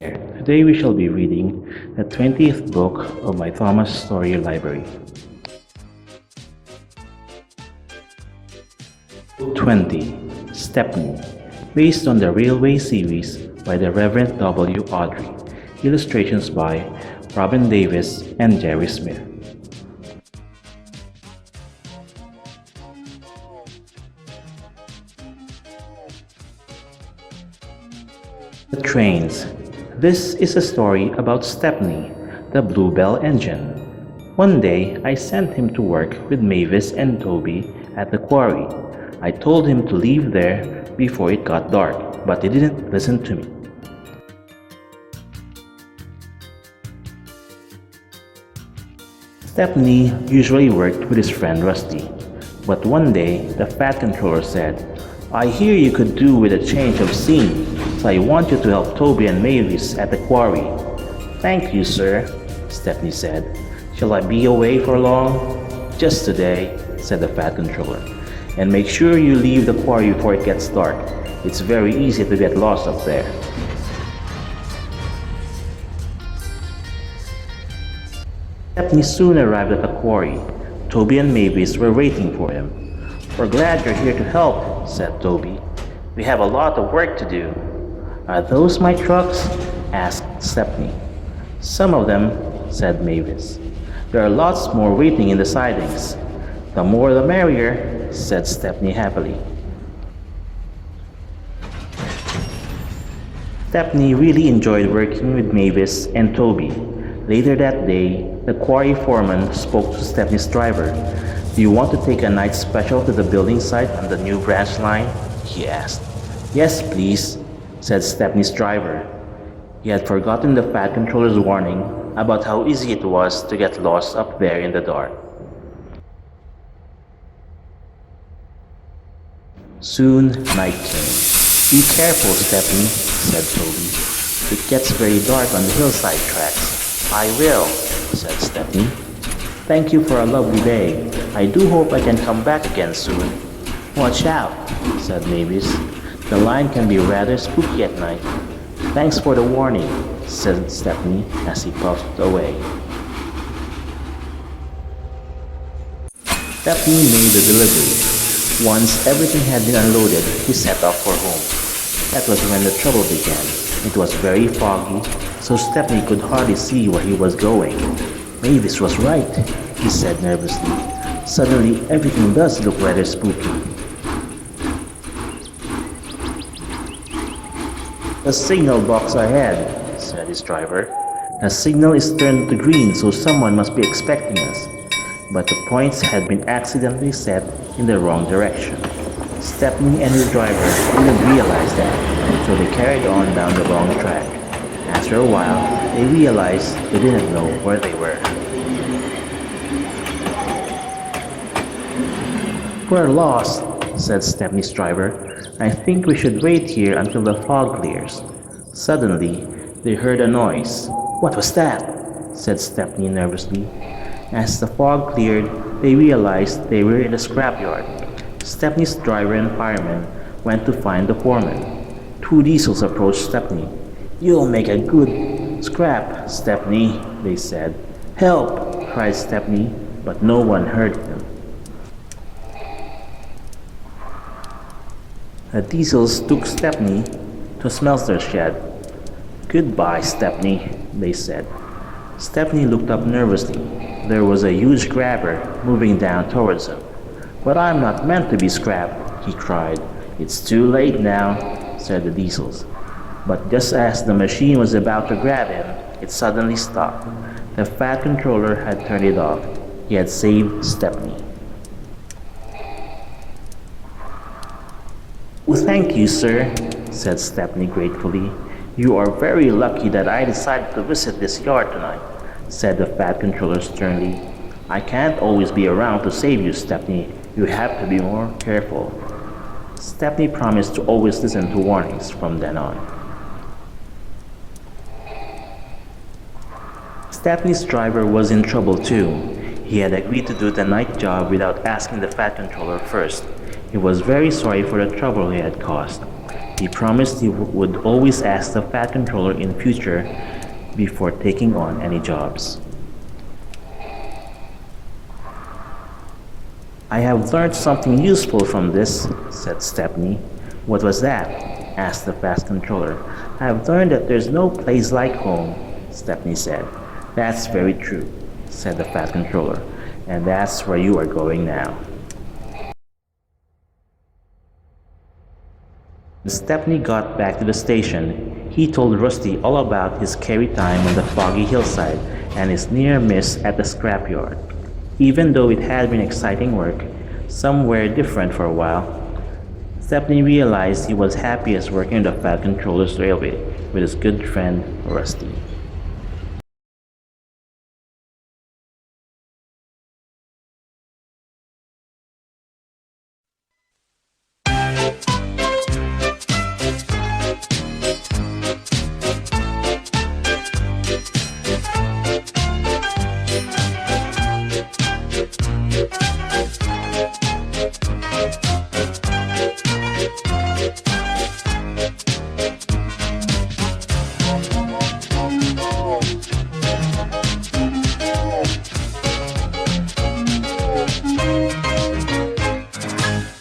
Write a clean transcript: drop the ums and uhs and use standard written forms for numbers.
Today we shall be reading the 20th book of my Thomas Story Library. 20. Stepney, based on the Railway series by the Reverend W. Audrey. Illustrations by Robin Davis and Jerry Smith. The Trains. This is a story about Stepney, the Bluebell Engine. One day, I sent him to work with Mavis and Toby at the quarry. I told him to leave there before it got dark, but he didn't listen to me. Stepney usually worked with his friend Rusty, but one day the Fat Controller said, "I hear you could do with a change of scene, so I want you to help Toby and Mavis at the quarry." "Thank you, sir," Stepney said. "Shall I be away for long?" "Just today," said the Fat Controller. "And make sure you leave the quarry before it gets dark. It's very easy to get lost up there." Stepney soon arrived at the quarry. Toby and Mavis were waiting for him. "We're glad you're here to help," said Toby. "We have a lot of work to do." "Are those my trucks?" asked Stepney. "Some of them," said Mavis. "There are lots more waiting in the sidings." "The more the merrier," said Stepney happily. Stepney really enjoyed working with Mavis and Toby. Later that day, the quarry foreman spoke to Stepney's driver. "Do you want to take a night special to the building site on the new branch line?" he asked. "Yes, please," said Stepney's driver. He had forgotten the Fat Controller's warning about how easy it was to get lost up there in the dark. Soon night came. "Be careful, Stepney," said Toby. "It gets very dark on the hillside tracks." "I will," said Stepney. "Thank you for a lovely day. I do hope I can come back again soon." "Watch out," said Mavis. "The line can be rather spooky at night." "Thanks for the warning," said Stepney as he puffed away. Stepney made the delivery. Once everything had been unloaded, he set off for home. That was when the trouble began. It was very foggy, so Stepney could hardly see where he was going. "Mavis was right," he said nervously. "Suddenly everything does look rather spooky." "The signal box ahead," said his driver. "The signal is turned to green, so someone must be expecting us." But the points had been accidentally set in the wrong direction. Stepney and his driver didn't realize that, so they carried on down the wrong track. After a while, they realized they didn't know where they were. "We're lost," said Stepney's driver. "I think we should wait here until the fog clears." Suddenly, they heard a noise. "What was that?" said Stepney nervously. As the fog cleared, they realized they were in a scrapyard. Stepney's driver and fireman went to find the foreman. Two diesels approached Stepney. "You'll make a good scrap, Stepney," they said. "Help!" cried Stepney, but no one heard him. The diesels took Stepney to Smelter's shed. "Goodbye, Stepney," they said. Stepney looked up nervously. There was a huge grabber moving down towards him. "But I'm not meant to be scrapped," he cried. "It's too late now," said the diesels. But just as the machine was about to grab him, it suddenly stopped. The Fat Controller had turned it off. He had saved Stepney. "Oh, thank you, sir," said Stepney gratefully. "You are very lucky that I decided to visit this yard tonight," said the Fat Controller sternly. "I can't always be around to save you, Stepney. You have to be more careful." Stepney promised to always listen to warnings from then on. Stepney's driver was in trouble too. He had agreed to do the night job without asking the Fat Controller first. He was very sorry for the trouble he had caused. He promised he would always ask the Fat Controller in future before taking on any jobs. I have learned something useful from this, said Stepney. What was that? Asked the Fast Controller. I have learned that there's no place like home, Stepney said. That's very true, said the Fast Controller, and that's where you are going now. When Stepney got back to the station, he told Rusty all about his scary time on the foggy hillside and his near miss at the scrapyard. Even though it had been exciting work, somewhere different for a while, Stepney realized he was happiest working on the Fat Controller's railway with his good friend Rusty.